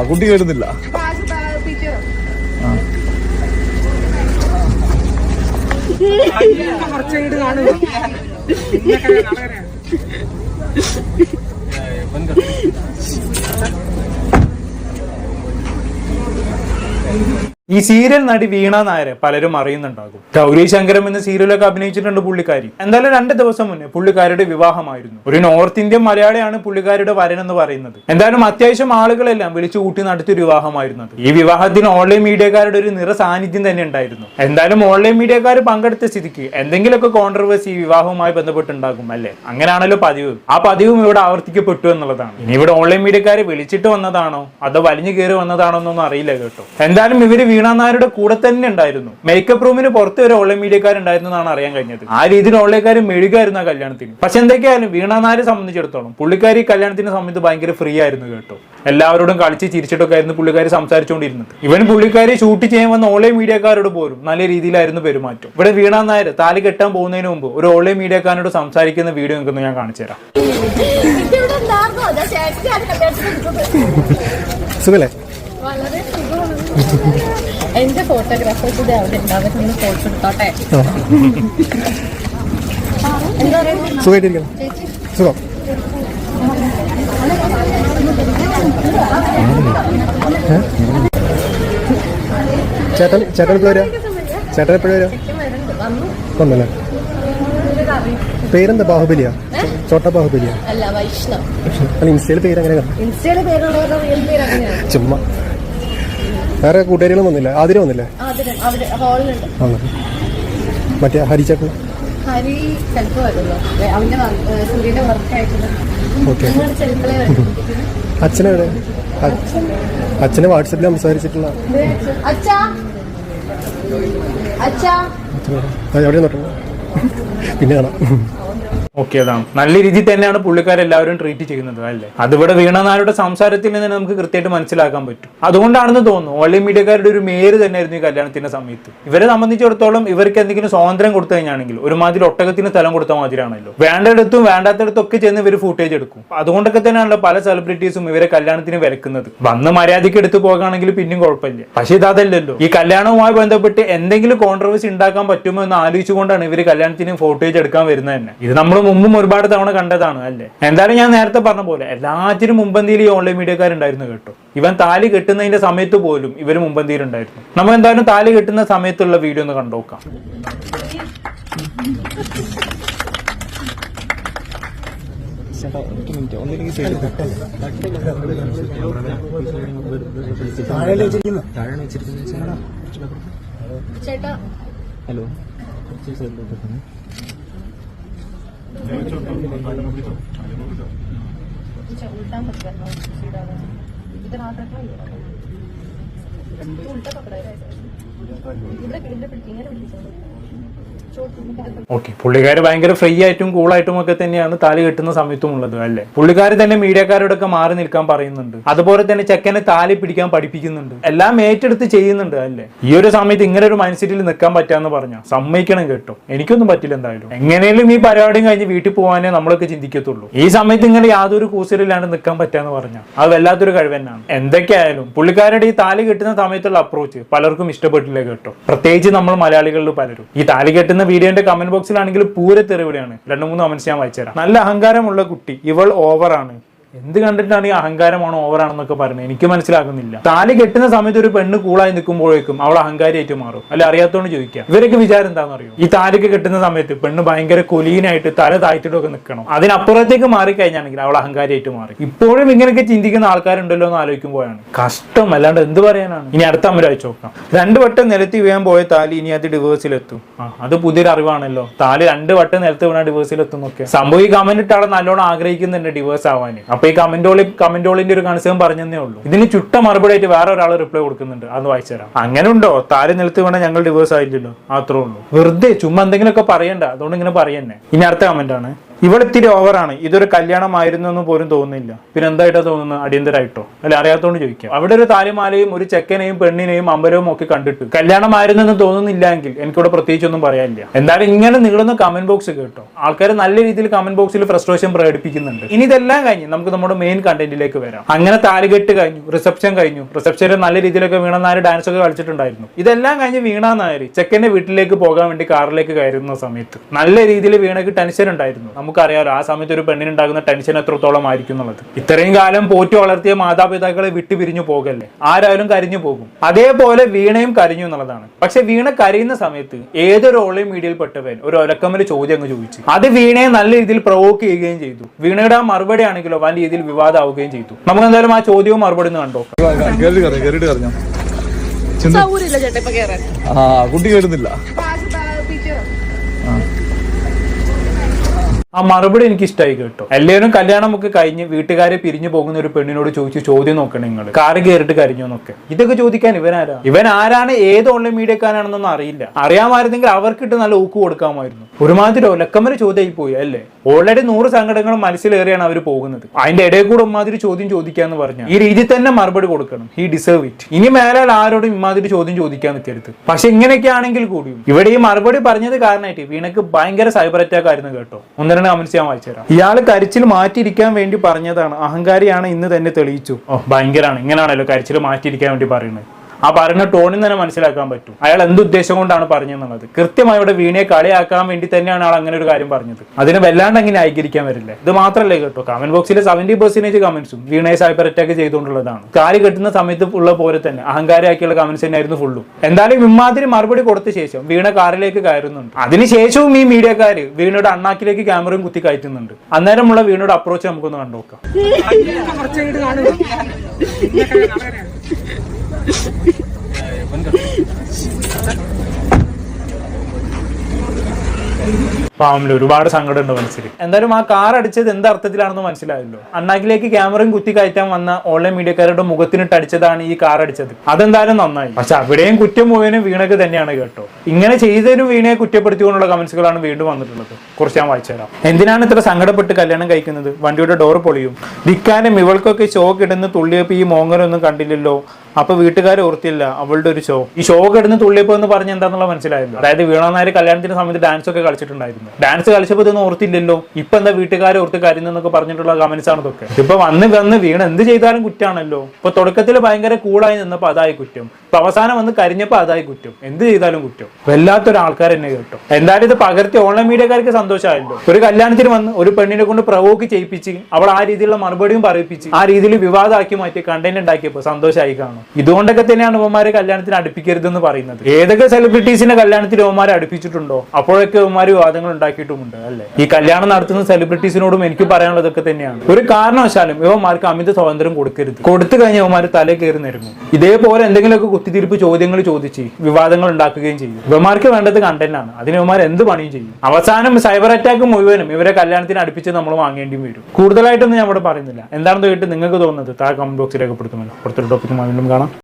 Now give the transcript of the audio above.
കുട്ടി കേറുന്നില്ല. ഈ സീരിയൽ നടി വീണ നായരെ പലരും അറിയുന്നുണ്ടാകും. ഗൗരി ശങ്കരം എന്ന സീരിയലൊക്കെ അഭിനയിച്ചിട്ടുണ്ട് പുള്ളിക്കാരി. എന്തായാലും 2 ദിവസം മുന്നേ പുള്ളിക്കാരിയുടെ വിവാഹമായിരുന്നു. ഒരു നോർത്ത് ഇന്ത്യൻ മലയാളിയാണ് പുള്ളിക്കാരിയുടെ വരൻ എന്ന് പറയുന്നത്. എന്തായാലും അത്യാവശ്യം ആളുകളെല്ലാം വിളിച്ചു കൂട്ടി നടത്തിയ വിവാഹമായിരുന്നത്. ഈ വിവാഹത്തിന് ഓൺലൈൻ മീഡിയക്കാരുടെ ഒരു നിറ സാന്നിധ്യം തന്നെ ഉണ്ടായിരുന്നു. എന്തായാലും ഓൺലൈൻ മീഡിയക്കാർ പങ്കെടുത്ത സ്ഥിതിക്ക് എന്തെങ്കിലുമൊക്കെ കോൺട്രവേഴ്സി ഈ വിവാഹവുമായി ബന്ധപ്പെട്ടുണ്ടാകും അല്ലേ? അങ്ങനെയാണല്ലോ പതിവ്. ആ പതിവും ഇവിടെ ആവർത്തിക്കപ്പെട്ടു എന്നുള്ളതാണ്. ഇനി ഇവിടെ ഓൺലൈൻ മീഡിയക്കാരെ വിളിച്ചിട്ട് വന്നതാണോ അതോ വലിഞ്ഞു കയറി വന്നതാണോ എന്നൊന്നും അറിയില്ല കേട്ടോ. എന്തായാലും ഇവര് വീണ നായരുടെ കൂടെ തന്നെ ഉണ്ടായിരുന്നു. മേക്കപ്പ് റൂമിന് പുറത്ത് വരെ ഓൺലൈൻ മീഡിയക്കാരുണ്ടായിരുന്നു എന്നാണ് അറിയാൻ കഴിഞ്ഞത്. ആ രീതിയിൽ ഓൺലൈൻകാർ മെഴുകായിരുന്നു ആ കല്യാണത്തിന്. പക്ഷെ എന്തൊക്കെയായാലും വീണ നായരെ സംബന്ധിച്ചിടത്തോളം പുള്ളിക്കാരി കല്യാണത്തിന് സമയത്ത് ഭയങ്കര ഫ്രീ ആയിരുന്നു കേട്ടോ. എല്ലാവരോടും കളിച്ച് ചിരിച്ചിട്ടൊക്കെ ആയിരുന്നു പുള്ളിക്കാരി സംസാരിച്ചുകൊണ്ടിരുന്നത്. ഇവൻ പുള്ളിക്കാരി ഷൂട്ട് ചെയ്യാൻ വന്ന ഓൺലൈൻ മീഡിയക്കാരോട് പോലും നല്ല രീതിയിലായിരുന്നു പെരുമാറ്റം. ഇവിടെ വീണ നായർ താലി കെട്ടാൻ പോകുന്നതിന് മുമ്പ് ഒരു ഓൺലൈൻ മീഡിയക്കാരോട് സംസാരിക്കുന്ന വീഡിയോ നിങ്ങൾക്ക് ഞാൻ കാണിച്ചു തരാം. എന്റെ ഫോട്ടോഗ്രാഫേഴ്സ് അവിടെ ഉണ്ടാവും, ഫോട്ടോ എടുത്തോട്ടെ. ചേട്ടൻ എപ്പോഴും വരാം? ചേട്ടൻ എപ്പോഴും വരാം? കൊണ്ടല്ലേ? പേരെന്താ? ബാഹുബലിയാ? ചോട്ട ബാഹുബലിയാ? അല്ല, വൈഷ്ണവ്. അല്ല, ഇൻസ്റ്റയിലെ പേര് അങ്ങനെ ചുമ്മാ. വേറെ കൂട്ടുകാരികളും വന്നില്ല? ആതിര വന്നില്ലേ? മറ്റേ ഹരിച്ചേട്ടൻ? ഓക്കെ. അച്ഛനെവിടെ? അച്ഛനെ വാട്സപ്പിൽ സംസാരിച്ചിട്ടുള്ള എവിടെ നോക്കണം? പിന്നെ കാണാം. ഓക്കെ, അതാണ് നല്ല രീതിയിൽ തന്നെയാണ് പുള്ളിക്കാരെല്ലാവരും ട്രീറ്റ് ചെയ്യുന്നത് അല്ലേ? അതിവിടെ വീണ നായരുടെ സംസാരത്തിൽ നിന്ന് നമുക്ക് കൃത്യമായിട്ട് മനസ്സിലാക്കാൻ പറ്റും. അതുകൊണ്ടാണെന്ന് തോന്നുന്നു ഓൺലൈൻ മീഡിയക്കാരുടെ ഒരു മേര് തന്നെയായിരുന്നു ഈ കല്യാണത്തിന്റെ സമയത്ത്. ഇവരെ സംബന്ധിച്ചിടത്തോളം ഇവർക്ക് എന്തെങ്കിലും സ്വാതന്ത്ര്യം കൊടുത്തു കഴിഞ്ഞാണെങ്കിൽ ഒരുമാതിരി ഒട്ടകത്തിന് സ്ഥലം കൊടുത്ത മാതിരിയാണല്ലോ. വേണ്ടയിടത്തും വേണ്ടാത്തടത്തും ഒക്കെ ചെന്ന് ഇവർ ഫുട്ടേജ് എടുക്കും. അതുകൊണ്ടൊക്കെ തന്നെയാണല്ലോ പല സെലിബ്രിറ്റീസും ഇവരെ കല്യാണത്തിന് വിലക്കുന്നത്. വന്ന് മര്യാദയ്ക്ക് എടുത്തു പോകാണെങ്കിൽ പിന്നെയും കുഴപ്പമില്ല. പക്ഷെ ഇതല്ലല്ലോ. ഈ കല്യാണവുമായി ബന്ധപ്പെട്ട് എന്തെങ്കിലും കോൺട്രവേഴ്സി ഉണ്ടാക്കാൻ പറ്റുമോ എന്ന് ആലോചിച്ചുകൊണ്ടാണ് ഇവർ കല്യാണത്തിന് ഫോട്ടേജ് എടുക്കാൻ വരുന്നത് തന്നെ. ഇത് നമ്മൾ മുമ്പും ഒരുപാട് തവണ കണ്ടതാണ് അല്ലേ? എന്തായാലും ഞാൻ നേരത്തെ പറഞ്ഞ പോലെ എല്ലാറ്റിനും മുമ്പന്തിയിൽ ഈ ഓൺലൈൻ മീഡിയക്കാരുണ്ടായിരുന്നു കേട്ടോ. ഇവൻ താലി കെട്ടുന്നതിന്റെ സമയത്ത് പോലും ഇവർ മുമ്പന്തിയിലുണ്ടായിരുന്നു. നമ്മൾ എന്തായാലും താലി കെട്ടുന്ന സമയത്തുള്ള വീഡിയോ ഒന്ന് കണ്ടോക്കാം. ഹലോ, उल्टा मत करना, सीधा इधर हाथ रखना, उल्टा पकड़ा है, इधर पिടിച്ചിങ്ങനെ ഓക്കെ, പുള്ളിക്കാര് ഭയങ്കര ഫ്രീ ആയിട്ടും കൂളായിട്ടും ഒക്കെ തന്നെയാണ് താലി കെട്ടുന്ന സമയത്തും ഉള്ളത് അല്ലേ? പുള്ളിക്കാര് തന്നെ മീഡിയക്കാരോടൊക്കെ മാറി നിൽക്കാൻ പറയുന്നുണ്ട്. അതുപോലെ തന്നെ ചെക്കനെ താലി പിടിക്കാൻ പഠിപ്പിക്കുന്നുണ്ട്. എല്ലാം ഏറ്റെടുത്ത് ചെയ്യുന്നുണ്ട് അല്ലേ? ഈ ഒരു സമയത്ത് ഇങ്ങനെ ഒരു മൈൻഡ് സെറ്റിൽ നിൽക്കാൻ പറ്റാന്ന് പറഞ്ഞാൽ സമ്മതിക്കണം കേട്ടോ. എനിക്കൊന്നും പറ്റില്ല. എന്തായാലും എങ്ങനെയും ഈ പരിപാടിയും കഴിഞ്ഞ് വീട്ടിൽ പോകാനേ നമ്മളൊക്കെ ചിന്തിക്കത്തുള്ളൂ. ഈ സമയത്ത് ഇങ്ങനെ യാതൊരു കൂസലില്ലാണ്ട് നിൽക്കാൻ പറ്റാന്ന് പറഞ്ഞാൽ അത് വല്ലാത്തൊരു കഴിവ് തന്നെയാണ്. എന്തൊക്കെയായാലും പുള്ളിക്കാരുടെ ഈ താലി കെട്ടുന്ന സമയത്തുള്ള അപ്രോച്ച് പലർക്കും ഇഷ്ടപ്പെട്ടില്ല കേട്ടോ. പ്രത്യേകിച്ച് നമ്മൾ മലയാളികളിൽ പലരും. ഈ താലി കെട്ടുന്ന വീഡിയോന്റെ കമന്റ് ബോക്സിലാണെങ്കിൽ പൂര തെറിവിടെയാണ്. 2-3 കമന്റ്സ് ഞാൻ വായിച്ചുതരാം. നല്ല അഹങ്കാരമുള്ള കുട്ടി, ഇവൾ ഓവറാണ്. എന്ത് കണ്ടിട്ടാണ് ഈ അഹങ്കാരമാണോ ഓവറാണെന്നൊക്കെ പറയുന്നത്? എനിക്ക് മനസ്സിലാക്കുന്നില്ല. താലി കെട്ടുന്ന സമയത്ത് ഒരു പെണ്ണ് കൂളായി നിൽക്കുമ്പോഴേക്കും അവൾ അഹങ്കാരിയായിട്ട് മാറും. അല്ല, അറിയാത്തോണ്ട് ചോദിക്കാം. ഇവരൊക്കെ വിചാരം എന്താണെന്ന് അറിയോ? ഈ താലിക്ക് കെട്ടുന്ന സമയത്ത് പെണ്ണ് ഭയങ്കര കൊലീനായിട്ട് തല താഴ്ത്തിട്ടൊക്കെ നിൽക്കണം. അതിനപ്പുറത്തേക്ക് മാറിക്കഴിഞ്ഞാണെങ്കിൽ അവൾ അഹങ്കാരിയായിട്ട് മാറി. ഇപ്പോഴും ഇങ്ങനെയൊക്കെ ചിന്തിക്കുന്ന ആൾക്കാരുണ്ടല്ലോ എന്ന് ആലോചിക്കുമ്പോഴാണ് കഷ്ടം. അല്ലാണ്ട് എന്ത് പറയാനാണ്? ഇനി അടുത്ത അമ്മ വായിച്ചു നോക്കാം. 2 വട്ടം നിലത്തി വീഴാൻ പോയ താലി ഇനി അത് ഡിവേഴ്സിലെത്തും. അത് പുതിയൊരു അറിവാണല്ലോ. താലി 2 വട്ടം നിലത്ത് വീണാൽ ഡിവേഴ്സിലെത്തും എന്നൊക്കെ സംഭവം. ഈ കമന്റ് ഇട്ട് അവിടെ നല്ലോണം ആഗ്രഹിക്കുന്നുണ്ട് ഡിവേഴ്സ് ആവാൻ. അപ്പൊ ഈ കമന്റോളിന്റെ ഒരു കൺസേൺ പറഞ്ഞതേ ഉള്ളൂ. ഇതിന് ചുട്ട മറുപടി ആയിട്ട് വേറെ ഒരാൾ റിപ്ലൈ കൊടുക്കുന്നുണ്ട്. അത് വായിച്ചുതരാം. അങ്ങനെ ഉണ്ടോ? താലി നിലത്ത് വേണം, ഞങ്ങൾ ഡിവേഴ്സ് ആയില്ലല്ലോ. അത്രേ ഉള്ളൂ. വെറുതെ ചുമ്മാ എന്തെങ്കിലുമൊക്കെ പറയണ്ട. അതുകൊണ്ട് ഇങ്ങനെ പറയന്നെ. ഇനി അടുത്ത കമന്റ് ആണ്. ഇത്തിരി ഓവറാണ്, ഇതൊരു കല്യാണമായിരുന്നു എന്ന് പോലും തോന്നുന്നില്ല. പിന്നെ എന്തായിട്ടാ തോന്നുന്നത്? അടിയന്തരായിട്ടോ? അല്ല, അറിയാത്തോണ്ട് ചോദിക്കാം. അവിടെ ഒരു താലിമാലയും ഒരു ചെക്കനെയും പെണ്ണിനെയും അമ്പലവും ഒക്കെ കണ്ടിട്ട് കല്യാണമായിരുന്നു എന്ന് തോന്നുന്നില്ല എങ്കിൽ എനിക്കിവിടെ പ്രത്യേകിച്ചൊന്നും പറയാനില്ല. എന്തായാലും ഇങ്ങനെ നീളുന്ന കമന്റ് ബോക്സ് കേട്ടോ, ആൾക്കാർ നല്ല രീതിയിൽ കമന്റ് ബോക്സിൽ ഫ്രസ്ട്രേഷൻ പ്രകടിപ്പിക്കുന്നുണ്ട്. ഇനി ഇതെല്ലാം കഴിഞ്ഞ് നമുക്ക് നമ്മുടെ മെയിൻ കണ്ടന്റിലേക്ക് വരാം. അങ്ങനെ താലികെട്ട് കഴിഞ്ഞു, റിസപ്ഷൻ കഴിഞ്ഞു. റിസപ്ഷനിൽ നല്ല രീതിയിലൊക്കെ വീണ നായർ ഡാൻസ് ഒക്കെ കളിച്ചിട്ടുണ്ടായിരുന്നു. ഇതെല്ലാം കഴിഞ്ഞ് വീണ നായർ ചെക്കന്റെ വീട്ടിലേക്ക് പോകാൻ വേണ്ടി കാറിലേക്ക് കയറുന്ന സമയത്ത് നല്ല രീതിയിൽ വീണയ്ക്ക് ടെൻഷൻ ഉണ്ടായിരുന്നു. നമുക്കറിയാലോ ആ സമയത്ത് ഒരു പെണ്ണിനുണ്ടാകുന്ന ടെൻഷൻ എത്രത്തോളം ആയിരിക്കും എന്നുള്ളത്. ഇത്രയും കാലം പോറ്റി വളർത്തിയ മാതാപിതാക്കളെ വിട്ടു പിരിഞ്ഞു പോകല്ലേ, ആരായാലും കരിഞ്ഞു പോകും. അതേപോലെ വീണയും കരിഞ്ഞു എന്നുള്ളതാണ്. പക്ഷെ വീണ കരയുന്ന സമയത്ത് ഏതൊരു ഓൺലൈൻ മീഡിയയിൽ പെട്ടവൻ ഒരു ഒലക്കമ്മല് ചോദ്യം അങ്ങ് ചോദിച്ചു. അത് വീണയെ നല്ല രീതിയിൽ പ്രൊവോക്ക് ചെയ്യുകയും ചെയ്തു. വീണയുടെ ആ മറുപടി ആണെങ്കിലോ വൻ രീതിയിൽ വിവാദമാവുകയും ചെയ്തു. നമുക്ക് എന്തായാലും ആ ചോദ്യവും മറുപടി കണ്ടോ. കുട്ടി കേട്ടുന്നില്ല. ആ മറുപടി എനിക്ക് ഇഷ്ടമായി കേട്ടോ. എല്ലാവരും കല്യാണമൊക്കെ കഴിഞ്ഞ് വീട്ടുകാരെ പിരിഞ്ഞു പോകുന്ന ഒരു പെണ്ണിനോട് ചോദിച്ചു ചോദ്യം നോക്കണം നിങ്ങൾ, കാറ് കയറിട്ട് കരിഞ്ഞു എന്നൊക്കെ. ഇതൊക്കെ ചോദിക്കാൻ ഇവൻ ആരാണ്, ഏത് ഓൺലൈൻ മീഡിയക്കാരാണെന്നൊന്നും അറിയില്ല. അറിയാമായിരുന്നെങ്കിൽ അവർക്കിട്ട് നല്ല ഊക്ക് കൊടുക്കാമായിരുന്നു. ഒരുമാതിരി ഒലക്കമ്മര് ചോദ്യമായി പോയി അല്ലേ. ഓൾറെഡി 100 സങ്കടങ്ങളും മനസ്സിലേറിയാണ് അവർ പോകുന്നത്. അതിന്റെ ഇടയിൽ കൂടെ ഉമ്മാതിരി ചോദ്യം ചോദിക്കാന്ന് പറഞ്ഞാൽ ഈ രീതി തന്നെ മറുപടി കൊടുക്കണം. He deserve it. ഇനി മേലാൽ ആരോടും ഇമാതിരി ചോദ്യം ചോദിക്കാൻ നിൽക്കരുത്. പക്ഷെ ഇങ്ങനെയൊക്കെ ആണെങ്കിൽ കൂടിയും ഇവിടെ ഈ മറുപടി പറഞ്ഞത് കാരണമായിട്ട് വീണക്ക് ഭയങ്കര സൈബർ അറ്റാക്ക് ആയിരുന്നു കേട്ടോ. ഒന്നര കമന്റ്സ് ഞാൻ വായിച്ചുതരാം. ഇയാൾ കരച്ചിൽ മാറ്റിയിരിക്കാൻ വേണ്ടി പറഞ്ഞതാണ്, അഹങ്കാരിയാണ് ഇന്ന് തന്നെ തെളിയിച്ചു. ഭയങ്കരാണ്. ഇങ്ങനെയാണല്ലോ കരച്ചിൽ മാറ്റിയിരിക്കാൻ വേണ്ടി പറയുന്നത്. ആ പറയുന്ന ടോണിൽ തന്നെ മനസ്സിലാക്കാൻ പറ്റും അയാൾ എന്തുദ്ദേശം കൊണ്ടാണ് പറഞ്ഞെന്നുള്ളത്. കൃത്യമായി ഇവിടെ വീണയെ കളിയാക്കാൻ വേണ്ടി തന്നെയാണ് ആൾ അങ്ങനെ ഒരു കാര്യം പറഞ്ഞത്. അതിന് വല്ലാണ്ട് അങ്ങനെ ന്യായീകരിക്കാൻ വരില്ല. ഇത് മാത്രമല്ലേ കേട്ടോ, കമന്റ് ബോക്സിലെ 70% കമന്റ്സും വീണയെ സൈബർ അറ്റാക്ക് ചെയ്തുകൊണ്ടുള്ളതാണ്. കാല് കെട്ടുന്ന സമയത്ത് ഉള്ള പോലെ തന്നെ അഹങ്കാരിയാക്കിയുള്ള കമന്റ്സ് തന്നെയായിരുന്നു ഫുള്ളും. എന്തായാലും ഇമാതിരി മറുപടി കൊടുത്ത ശേഷം വീണ കാറിലേക്ക് കയറുന്നുണ്ട്. അതിനുശേഷവും ഈ മീഡിയക്കാര് വീണയുടെ അണ്ണാക്കിലേക്ക് ക്യാമറയും കുത്തി കയറ്റുന്നുണ്ട്. അന്നേരമുള്ള വീണയുടെ അപ്രോച്ച് നമുക്കൊന്ന് കണ്ടുനോക്കാം. പാവമില്ല, ഒരുപാട് സങ്കടം ഉണ്ട് മനസ്സിൽ. എന്തായാലും ആ കാർ അടിച്ചത് എന്ത് അർത്ഥത്തിലാണെന്ന് മനസ്സിലായല്ലോ. അണ്ണാക്കിലേക്ക് ക്യാമറയും കുത്തി കയറ്റാൻ വന്ന ഓൺലൈൻ മീഡിയക്കാരുടെ മുഖത്തിനിട്ട് അടിച്ചതാണ് ഈ കാർ അടിച്ചത്. അതെന്തായാലും നന്നായി. പക്ഷെ അവിടെയും കുറ്റം മുഴുവനും വീണക്ക് തന്നെയാണ് കേട്ടോ. ഇങ്ങനെ ചെയ്തതിനും വീണയെ കുറ്റപ്പെടുത്തിക്കൊണ്ടുള്ള കമന്റ്സുകളാണ് വീണ്ടും വന്നിട്ടുള്ളത്. കുറച്ച് ഞാൻ വായിച്ചുതരാം. എന്തിനാണ് ഇത്ര സങ്കടപ്പെട്ട് കല്യാണം കഴിക്കുന്നത്? വണ്ടിയുടെ ഡോർ പൊളിയും. ദിക്കാനും ഇവൾക്കൊക്കെ ഷോ കിടന്ന് തുള്ളിയപ്പോ ഈ മോങ്ങനൊന്നും കണ്ടില്ലല്ലോ. അപ്പൊ വീട്ടുകാർ ഓർത്തില്ല അവളുടെ ഒരു ഷോ. ഈ ഷോ കിടന്ന് തുള്ളിയപ്പോ എന്ന് പറഞ്ഞ എന്താന്നുള്ള മനസ്സിലായല്ലോ. അതായത് വീണനായർ കല്യാണത്തിന്റെ സമയത്ത് ഡാൻസ് ഒക്കെ കളിച്ചിട്ടുണ്ടായിരുന്നു. ഡാൻസ് കളിച്ചപ്പോ ഇതൊന്നും ഓർത്തില്ലല്ലോ, ഇപ്പൊ എന്താ വീട്ടുകാരെ ഓർത്ത് കരുന്നൊക്കെ പറഞ്ഞിട്ടുള്ള കമന്റ്സ് ആണ് ഇതൊക്കെ. ഇപ്പൊ വന്ന് വീണ എന്ത് ചെയ്താലും കുറ്റാണല്ലോ. ഇപ്പൊ തുടക്കത്തിൽ ഭയങ്കര കൂളായി നിന്നപ്പോ അതായി കുറ്റം, ഇപ്പൊ അവസാനം വന്ന് കരിഞ്ഞപ്പോ അതായി കുറ്റം. എന്ത് ചെയ്താലും കുറ്റം. വല്ലാത്തൊരു ആൾക്കാർ തന്നെ കേട്ടോ. എന്തായാലും ഇത് പകർത്തി ഓൺലൈൻ മീഡിയക്കാർക്ക് സന്തോഷമായല്ലോ. ഒരു കല്യാണത്തിന് വന്ന് ഒരു പെണ്ണിനെ കൊണ്ട് പ്രവോക്ക് ചെയ്യിപ്പിച്ച് അവൾ ആ രീതിയിലുള്ള മറുപടിയും പറയിപ്പിച്ച് ആ രീതിയിൽ വിവാദമാക്കി മാറ്റി കണ്ടന്റ് ഉണ്ടാക്കിയപ്പോ സന്തോഷമായി കാണും. ഇതുകൊണ്ടൊക്കെ തന്നെയാണ് ഇവന്മാരെ കല്യാണത്തിന് അടുപ്പിക്കരുതെന്ന് പറയുന്നത്. ഏതൊക്കെ സെലിബ്രിറ്റീസിന്റെ കല്യാണത്തിന് ഇവന്മാരെ അടുപ്പിച്ചിട്ടുണ്ടോ അപ്പോഴൊക്കെ ഇവന്മാർ വിവാദങ്ങൾ ഉണ്ടാക്കിയിട്ടുമുണ്ട് അല്ലെ. ഈ കല്യാണം നടത്തുന്ന സെലിബ്രിറ്റീസിനോടും എനിക്ക് പറയാനുള്ളതൊക്കെ തന്നെയാണ്. ഒരു കാരണവശാലും ഇവന്മാർക്ക് അമിത സ്വാതന്ത്ര്യം കൊടുക്കരുത്. കൊടുത്തു കഴിഞ്ഞ ഇവന്മാർ തലേ കയറി നിരങ്ങും. ഇതേപോലെ എന്തെങ്കിലുമൊക്കെ കുത്തിത്തിരിപ്പ് ചോദ്യങ്ങൾ ചോദിച്ച് വിവാദങ്ങൾ ഉണ്ടാക്കുകയും ചെയ്യും. ഇവന്മാർക്ക് വേണ്ടത് കണ്ടന്റാണ്. അതിന് ഇവന്മാർ എന്ത് പണിയും ചെയ്യും. അവസാനം സൈബർ അറ്റാക്ക് മുഴുവനും ഇവരെ കല്യാണത്തിന് അടുപ്പിച്ച് നമ്മൾ വാങ്ങേണ്ടിയും വരും. കൂടുതലായിട്ടൊന്നും ഞാൻ ഇവിടെ പറയുന്നില്ല. എന്താണെന്ന് കേട്ട് നിങ്ങൾക്ക് തോന്നുന്നത് താഴെ കമന്റ് ബോക്സിൽ രേഖപ്പെടുത്തുമല്ലോ. പുറത്തൊരു ടോപ്പിക്ക് വീണ്ടും കാണാം.